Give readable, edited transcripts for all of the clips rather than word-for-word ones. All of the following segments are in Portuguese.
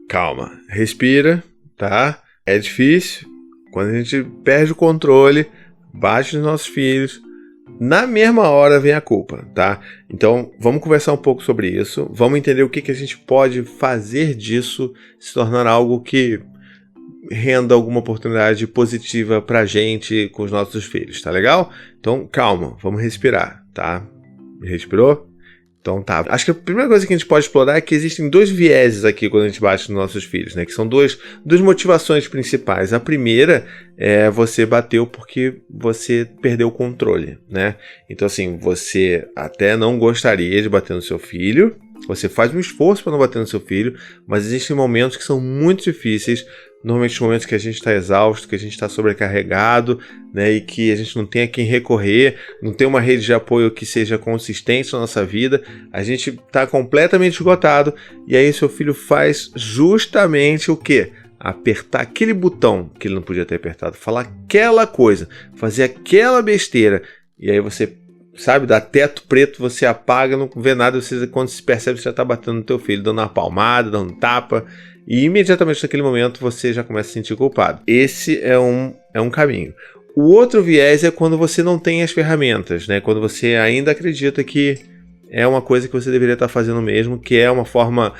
calma, respira, tá? É difícil, quando a gente perde o controle, bate nos nossos filhos, na mesma hora vem a culpa, tá? Então, vamos conversar um pouco sobre isso, vamos entender o que a gente pode fazer disso se tornar algo que renda alguma oportunidade positiva pra gente com os nossos filhos, tá legal? Então, calma, vamos respirar, tá? Respirou? Então tá. Acho que a primeira coisa que a gente pode explorar é que existem dois vieses aqui quando a gente bate nos nossos filhos, né? Que são duas motivações principais. A primeira é você bateu porque você perdeu o controle, né? Então assim, você até não gostaria de bater no seu filho, você faz um esforço para não bater no seu filho, mas existem momentos que são muito difíceis, normalmente momentos que a gente está exausto, que a gente está sobrecarregado, né, e que a gente não tem a quem recorrer, não tem uma rede de apoio que seja consistente na nossa vida, a gente está completamente esgotado, e aí seu filho faz justamente o quê? Apertar aquele botão que ele não podia ter apertado, falar aquela coisa, fazer aquela besteira, e aí você, sabe, dá teto preto, você apaga, não vê nada, você, quando se percebe, você já está batendo no teu filho, dando uma palmada, dando um tapa, e imediatamente naquele momento você já começa a se sentir culpado. Esse é um caminho. O outro viés é quando você não tem as ferramentas, né? Quando você ainda acredita que é uma coisa que você deveria estar fazendo mesmo, que é uma forma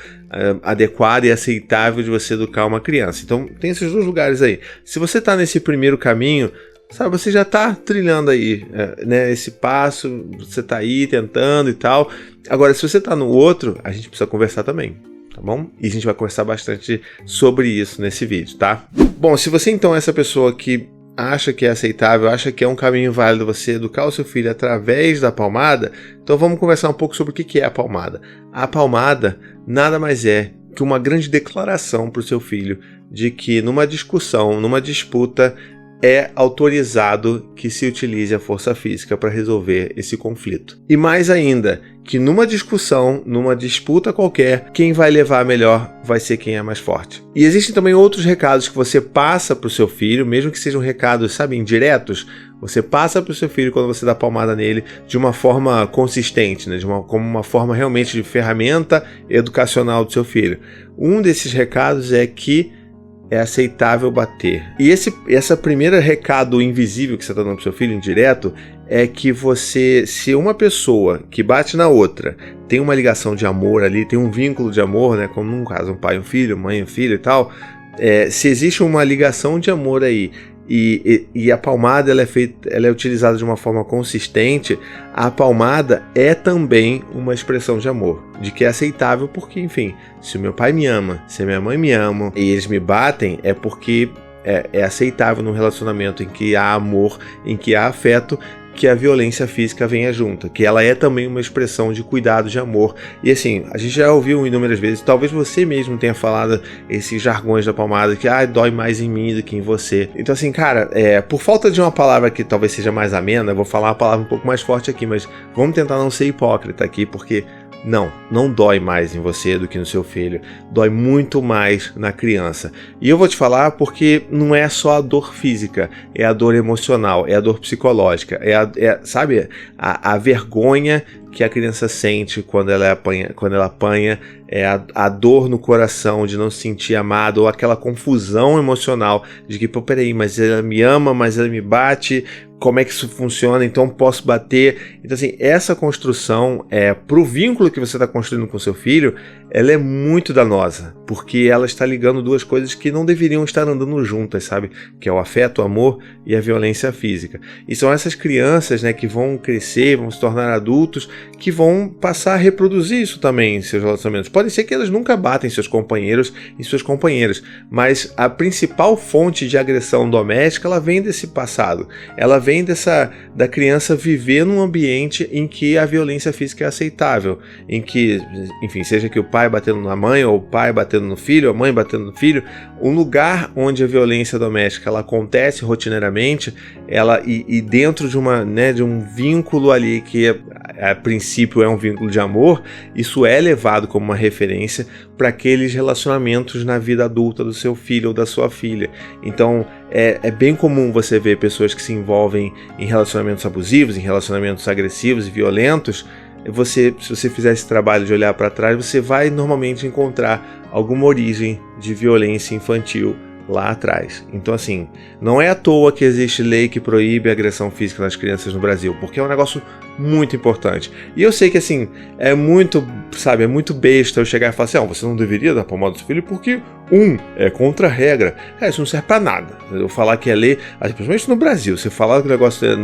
adequada e aceitável de você educar uma criança. Então tem esses dois lugares aí. Se você está nesse primeiro caminho, sabe, você já está trilhando aí, né, esse passo, você está aí tentando e tal. Agora, se você está no outro, a gente precisa conversar também. Tá bom? E a gente vai conversar bastante sobre isso nesse vídeo, tá? Bom, se você então é essa pessoa que acha que é aceitável, acha que é um caminho válido você educar o seu filho através da palmada, então vamos conversar um pouco sobre o que é a palmada. A palmada nada mais é que uma grande declaração para o seu filho de que numa discussão, numa disputa, é autorizado que se utilize a força física para resolver esse conflito. E mais ainda, que numa discussão, numa disputa qualquer, quem vai levar melhor vai ser quem é mais forte. E existem também outros recados que você passa para o seu filho, mesmo que sejam recados, sabe, indiretos, você passa para o seu filho quando você dá palmada nele de uma forma consistente, né? Como uma forma realmente de ferramenta educacional do seu filho. Um desses recados é que é aceitável bater. E essa primeira recado invisível que você está dando pro seu filho, indireto, é que você, se uma pessoa que bate na outra tem uma ligação de amor ali, tem um vínculo de amor, né, como num caso um pai e um filho, mãe e um filho e tal, se existe uma ligação de amor aí, e a palmada ela é utilizada de uma forma consistente, a palmada é também uma expressão de amor, de que é aceitável porque, enfim, se o meu pai me ama, se a minha mãe me ama e eles me batem, é porque é aceitável num relacionamento em que há amor, em que há afeto, que a violência física venha junto, que ela é também uma expressão de cuidado, de amor. E assim, a gente já ouviu inúmeras vezes, talvez você mesmo tenha falado esses jargões da palmada, que dói mais em mim do que em você. Então assim, cara, por falta de uma palavra que talvez seja mais amena, eu vou falar uma palavra um pouco mais forte aqui, mas vamos tentar não ser hipócrita aqui, porque não dói mais em você do que no seu filho, dói muito mais na criança. E eu vou te falar porque não é só a dor física, é a dor emocional, é a dor psicológica, sabe, a vergonha que a criança sente quando ela apanha, é a dor no coração de não se sentir amado, ou aquela confusão emocional de que, peraí, mas ela me ama, mas ela me bate, como é que isso funciona, então posso bater. Então assim, essa construção, pro vínculo que você está construindo com seu filho, ela é muito danosa, porque ela está ligando duas coisas que não deveriam estar andando juntas, sabe? Que é o afeto, o amor e a violência física. E são essas crianças, né, que vão crescer, vão se tornar adultos, que vão passar a reproduzir isso também em seus relacionamentos. Pode ser que elas nunca batem seus companheiros e suas companheiras, mas a principal fonte de agressão doméstica, ela vem desse passado. Ela vem da criança viver num ambiente em que a violência física é aceitável, em que, enfim, seja que o pai batendo na mãe, ou o pai batendo no filho, a mãe batendo no filho, um lugar onde a violência doméstica ela acontece rotineiramente, e dentro de um vínculo ali que a princípio é um vínculo de amor, isso é levado como uma referência para aqueles relacionamentos na vida adulta do seu filho ou da sua filha. Então é bem comum você ver pessoas que se envolvem em relacionamentos abusivos, em relacionamentos agressivos e violentos, se você fizer esse trabalho de olhar para trás, você vai normalmente encontrar alguma origem de violência infantil lá atrás. Então, assim, não é à toa que existe lei que proíbe a agressão física nas crianças no Brasil, porque é um negócio muito importante. E eu sei que, assim, é muito besta eu chegar e falar assim, você não deveria dar palmada do seu filho porque, é contra a regra. Cara, isso não serve pra nada. Eu falar que é lei, principalmente no Brasil, você falar que o negócio você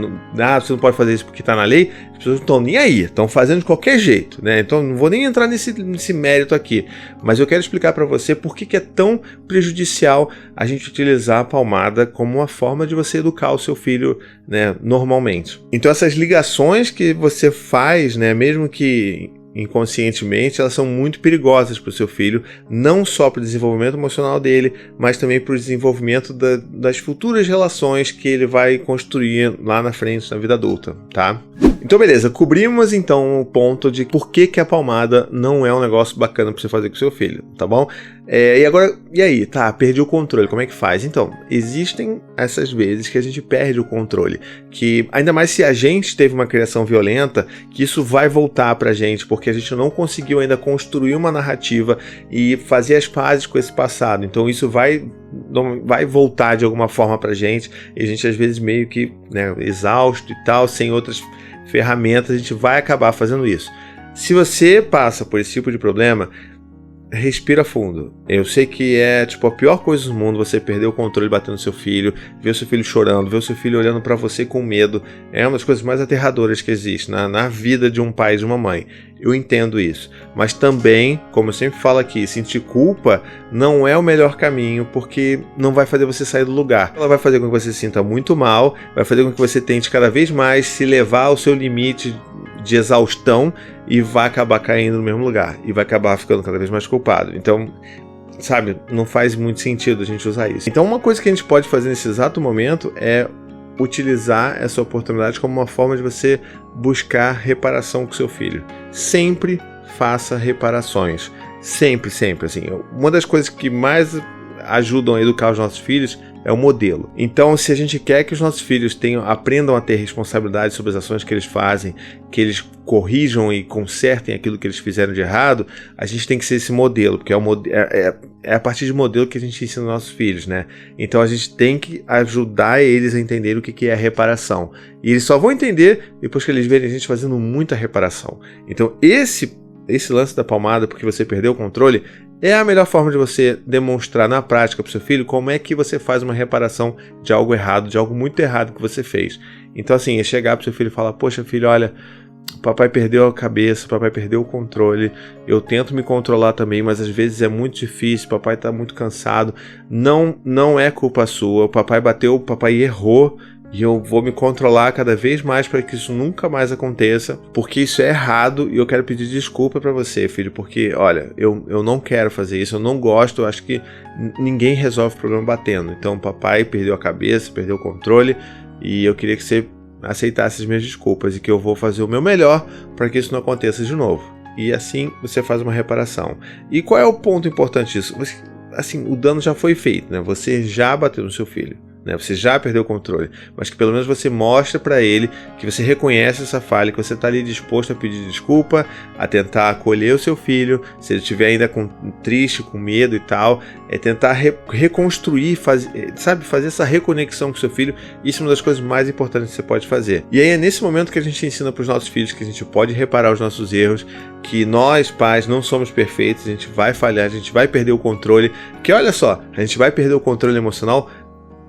não pode fazer isso porque tá na lei, as pessoas não estão nem aí, estão fazendo de qualquer jeito, né? Então, não vou nem entrar nesse mérito aqui, mas eu quero explicar pra você por que é tão prejudicial a gente utilizar a palmada como uma forma de você educar o seu filho, né, normalmente. Então, essas ligações que você faz, né, mesmo que inconscientemente, elas são muito perigosas para o seu filho, não só para o desenvolvimento emocional dele, mas também para o desenvolvimento das futuras relações que ele vai construir lá na frente, na vida adulta, tá? Então, beleza, cobrimos então o ponto de por que a palmada não é um negócio bacana para você fazer com o seu filho, tá bom? E aí, perdi o controle, como é que faz? Então, existem essas vezes que a gente perde o controle, que ainda mais se a gente teve uma criação violenta, que isso vai voltar pra gente, porque a gente não conseguiu ainda construir uma narrativa e fazer as pazes com esse passado, então isso vai voltar de alguma forma pra gente, e a gente às vezes meio que, né, exausto e tal, sem outras ferramentas, a gente vai acabar fazendo isso. Se você passa por esse tipo de problema, respira fundo. Eu sei que é a pior coisa do mundo você perder o controle batendo no seu filho, ver o seu filho chorando, ver o seu filho olhando pra você com medo. É uma das coisas mais aterradoras que existe na vida de um pai e de uma mãe. Eu entendo isso. Mas também, como eu sempre falo aqui, sentir culpa não é o melhor caminho, porque não vai fazer você sair do lugar. Ela vai fazer com que você se sinta muito mal, vai fazer com que você tente cada vez mais se levar ao seu limite de exaustão e vai acabar caindo no mesmo lugar e vai acabar ficando cada vez mais culpado. Então, não faz muito sentido a gente usar isso. Então, uma coisa que a gente pode fazer nesse exato momento é utilizar essa oportunidade como uma forma de você buscar reparação com seu filho. Sempre faça reparações. Sempre, sempre. Assim, uma das coisas que mais ajudam a educar os nossos filhos é o modelo. Então, se a gente quer que os nossos filhos aprendam a ter responsabilidade sobre as ações que eles fazem, que eles corrijam e consertem aquilo que eles fizeram de errado, a gente tem que ser esse modelo, porque é a partir de modelo que a gente ensina os nossos filhos, né? Então a gente tem que ajudar eles a entender o que é a reparação. E eles só vão entender depois que eles verem a gente fazendo muita reparação. Então esse lance da palmada, porque você perdeu o controle, é a melhor forma de você demonstrar na prática para o seu filho como é que você faz uma reparação de algo errado, de algo muito errado que você fez. Então, assim, é chegar para o seu filho e falar: poxa, filho, olha, o papai perdeu a cabeça, o papai perdeu o controle, eu tento me controlar também, mas às vezes é muito difícil, o papai está muito cansado, não é culpa sua, o papai bateu, o papai errou, e eu vou me controlar cada vez mais para que isso nunca mais aconteça, porque isso é errado e eu quero pedir desculpa para você, filho, porque, olha, eu não quero fazer isso, eu não gosto, eu acho que ninguém resolve o problema batendo. Então, o papai perdeu a cabeça, perdeu o controle e eu queria que você aceitasse as minhas desculpas e que eu vou fazer o meu melhor para que isso não aconteça de novo. E assim você faz uma reparação. E qual é o ponto importante disso? Assim, o dano já foi feito, né? Você já bateu no seu filho. Você já perdeu o controle, mas que pelo menos você mostra para ele que você reconhece essa falha, que você está ali disposto a pedir desculpa, a tentar acolher o seu filho, se ele estiver ainda triste, com medo e tal, é tentar reconstruir, fazer essa reconexão com o seu filho. Isso é uma das coisas mais importantes que você pode fazer. E aí é nesse momento que a gente ensina para os nossos filhos que a gente pode reparar os nossos erros, que nós, pais, não somos perfeitos, a gente vai falhar, a gente vai perder o controle, que olha só, a gente vai perder o controle emocional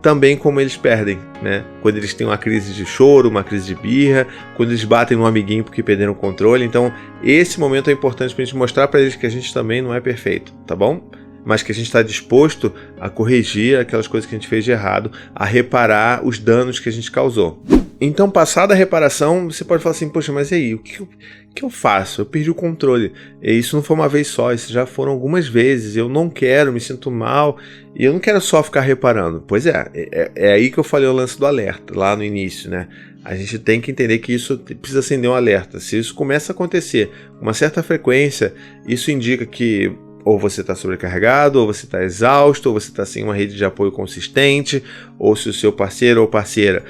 também como eles perdem, né? Quando eles têm uma crise de choro, uma crise de birra, quando eles batem no amiguinho porque perderam o controle. Então, esse momento é importante pra gente mostrar pra eles que a gente também não é perfeito, tá bom? Mas que a gente está disposto a corrigir aquelas coisas que a gente fez de errado, a reparar os danos que a gente causou. Então, passada a reparação, você pode falar assim: poxa, mas e aí, o que eu faço? Eu perdi o controle. E isso não foi uma vez só, isso já foram algumas vezes. Eu não quero, me sinto mal, e eu não quero só ficar reparando. Pois é aí que eu falei o lance do alerta, lá no início, né? A gente tem que entender que isso precisa acender um alerta. Se isso começa a acontecer com uma certa frequência, isso indica que ou você está sobrecarregado, ou você está exausto, ou você está sem uma rede de apoio consistente, ou se o seu parceiro ou parceira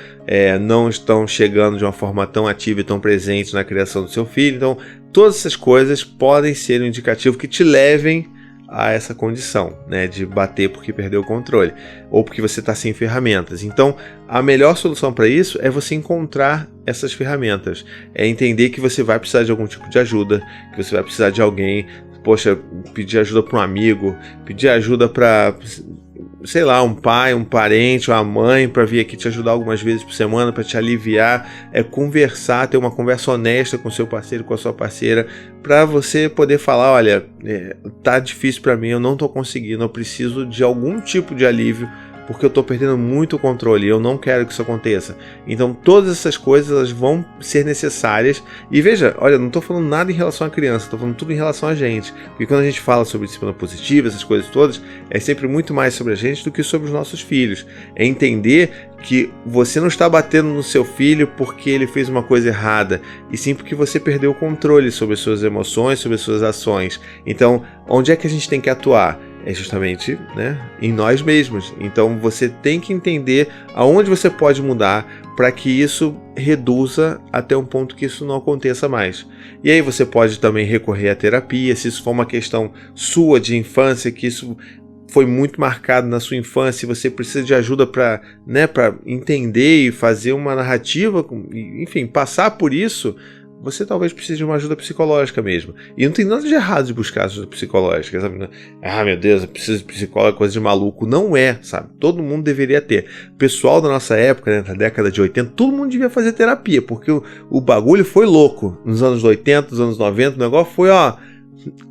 não estão chegando de uma forma tão ativa e tão presente na criação do seu filho. Então, todas essas coisas podem ser um indicativo que te levem a essa condição, né, de bater porque perdeu o controle, ou porque você está sem ferramentas. Então, a melhor solução para isso é você encontrar essas ferramentas, é entender que você vai precisar de algum tipo de ajuda, que você vai precisar de alguém, pedir ajuda para um amigo, pedir ajuda para, sei lá, um pai, um parente, uma mãe, para vir aqui te ajudar algumas vezes por semana, para te aliviar, conversar, ter uma conversa honesta com seu parceiro, com a sua parceira, para você poder falar, olha, tá difícil para mim, eu não tô conseguindo, eu preciso de algum tipo de alívio, porque eu estou perdendo muito o controle, eu não quero que isso aconteça. Então todas essas coisas elas vão ser necessárias. E veja, olha, não estou falando nada em relação à criança, estou falando tudo em relação a gente. Porque quando a gente fala sobre disciplina positiva, essas coisas todas, é sempre muito mais sobre a gente do que sobre os nossos filhos. É entender que você não está batendo no seu filho porque ele fez uma coisa errada, e sim porque você perdeu o controle sobre as suas emoções, sobre as suas ações. Então, onde é que a gente tem que atuar? É justamente, né, em nós mesmos. Então você tem que entender aonde você pode mudar para que isso reduza até um ponto que isso não aconteça mais. E aí você pode também recorrer à terapia, se isso for uma questão sua de infância, que isso foi muito marcado na sua infância e você precisa de ajuda para, né, para entender e fazer uma narrativa, enfim, passar por isso. Você talvez precise de uma ajuda psicológica mesmo. E não tem nada de errado de buscar ajuda psicológica, sabe? Ah, meu Deus, eu preciso de psicólogo, coisa de maluco. Não é, sabe? Todo mundo deveria ter. O pessoal da nossa época, né, da década de 80, todo mundo devia fazer terapia, porque o bagulho foi louco. Nos anos 80, nos anos 90, o negócio foi,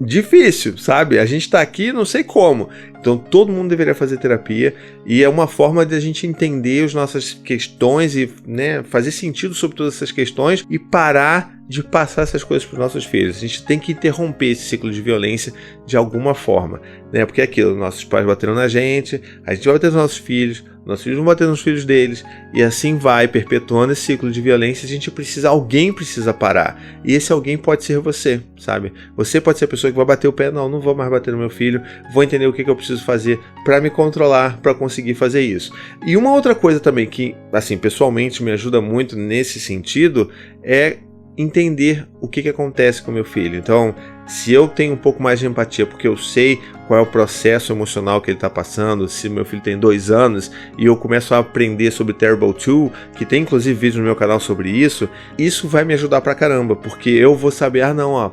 difícil, sabe? A gente tá aqui não sei como. Então todo mundo deveria fazer terapia, e é uma forma de a gente entender as nossas questões e, né, fazer sentido sobre todas essas questões e parar de passar essas coisas para os nossos filhos. A gente tem que interromper esse ciclo de violência de alguma forma, né? Porque é aquilo, nossos pais bateram na gente, a gente vai bater nos nossos filhos vão bater nos filhos deles, e assim vai perpetuando esse ciclo de violência. Alguém precisa parar, e esse alguém pode ser você, sabe? Você pode ser a pessoa que vai bater o pé, não vou mais bater no meu filho, vou entender o que eu preciso fazer para me controlar, para conseguir fazer isso. E uma outra coisa também que, assim, pessoalmente me ajuda muito nesse sentido, é entender o que acontece com meu filho. Então, se eu tenho um pouco mais de empatia, porque eu sei qual é o processo emocional que ele está passando, se meu filho tem 2 anos e eu começo a aprender sobre Terrible 2, que tem inclusive vídeo no meu canal sobre isso vai me ajudar pra caramba, porque eu vou saber,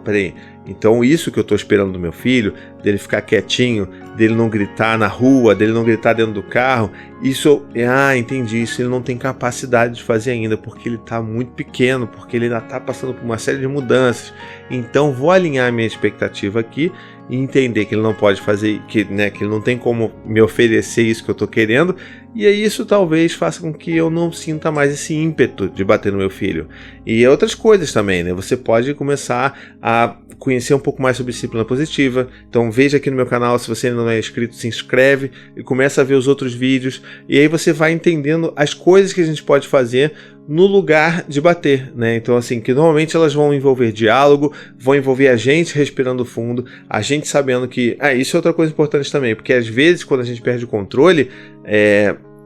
peraí, então isso que eu estou esperando do meu filho, dele ficar quietinho, dele não gritar na rua, dele não gritar dentro do carro, entendi, isso ele não tem capacidade de fazer ainda, porque ele está muito pequeno, porque ele ainda está passando por uma série de mudanças. Então vou alinhar a minha expectativa aqui e entender que ele não pode fazer, que ele não tem como me oferecer isso que eu estou querendo, e aí isso talvez faça com que eu não sinta mais esse ímpeto de bater no meu filho. E outras coisas também, né? Você pode começar a conhecer um pouco mais sobre disciplina positiva. Então veja aqui no meu canal, se você ainda não é inscrito, se inscreve e começa a ver os outros vídeos, e aí você vai entendendo as coisas que a gente pode fazer no lugar de bater, né? Então, assim, que normalmente elas vão envolver diálogo, vão envolver a gente respirando fundo, a gente sabendo que... isso é outra coisa importante também, porque às vezes quando a gente perde o controle,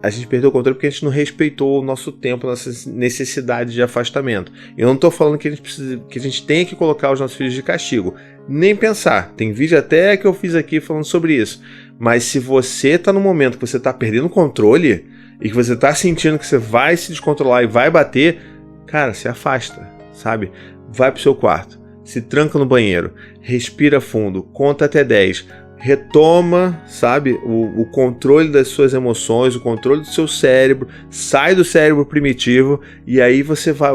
a gente perdeu o controle porque a gente não respeitou o nosso tempo, nossa necessidade de afastamento. Eu não estou falando que a gente tenha que colocar os nossos filhos de castigo, nem pensar. Tem vídeo até que eu fiz aqui falando sobre isso. Mas se você está no momento que você está perdendo o controle e que você está sentindo que você vai se descontrolar e vai bater, cara, se afasta, sabe? Vai pro seu quarto, se tranca no banheiro, respira fundo, conta até 10, retoma, sabe, o controle das suas emoções, o controle do seu cérebro, sai do cérebro primitivo, e aí você vai,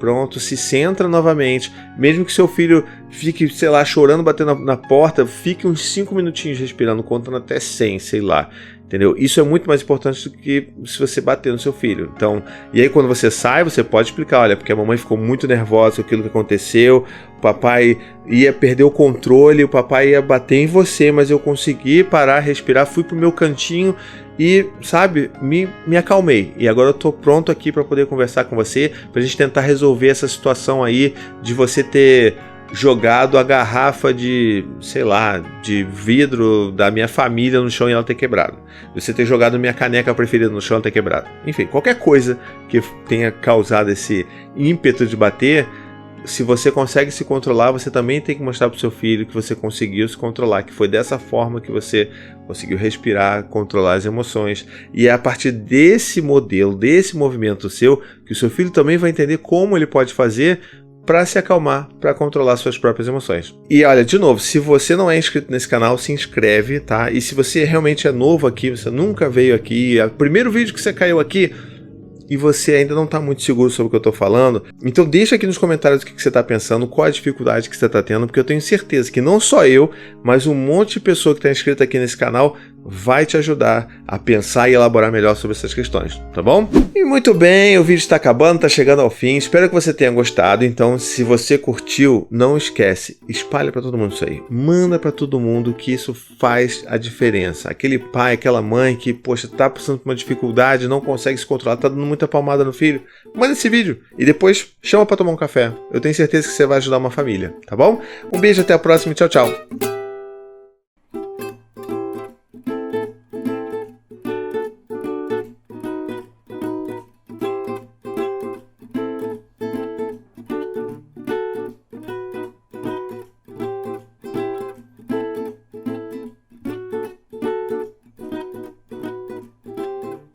pronto, se centra novamente. Mesmo que seu filho fique, sei lá, chorando, batendo na porta, fique uns 5 minutinhos respirando, contando até 100, sei lá. Entendeu? Isso é muito mais importante do que se você bater no seu filho. Então, e aí quando você sai, você pode explicar, olha, porque a mamãe ficou muito nervosa com aquilo que aconteceu, o papai ia perder o controle, o papai ia bater em você, mas eu consegui parar, respirar, fui pro meu cantinho e, sabe, me acalmei. E agora eu tô pronto aqui para poder conversar com você, pra gente tentar resolver essa situação aí de você ter jogado a garrafa de, sei lá, de vidro da minha família no chão e ela ter quebrado. Você ter jogado minha caneca preferida no chão e ter quebrado. Enfim, qualquer coisa que tenha causado esse ímpeto de bater, se você consegue se controlar, você também tem que mostrar para o seu filho que você conseguiu se controlar, que foi dessa forma que você conseguiu respirar, controlar as emoções. E é a partir desse modelo, desse movimento seu, que o seu filho também vai entender como ele pode fazer para se acalmar, para controlar suas próprias emoções. E olha, de novo, se você não é inscrito nesse canal, se inscreve, tá? E se você realmente é novo aqui, você nunca veio aqui, é o primeiro vídeo que você caiu aqui, e você ainda não está muito seguro sobre o que eu estou falando, então deixa aqui nos comentários o que você está pensando, qual a dificuldade que você está tendo, porque eu tenho certeza que não só eu, mas um monte de pessoa que está inscrita aqui nesse canal vai te ajudar a pensar e elaborar melhor sobre essas questões, tá bom? E muito bem, o vídeo está acabando, está chegando ao fim, espero que você tenha gostado, então se você curtiu, não esquece, espalha para todo mundo isso aí, manda para todo mundo que isso faz a diferença. Aquele pai, aquela mãe que, poxa, tá passando por uma dificuldade, não consegue se controlar, tá dando muita palmada no filho, manda esse vídeo e depois chama para tomar um café, eu tenho certeza que você vai ajudar uma família, tá bom? Um beijo, até a próxima e tchau, tchau!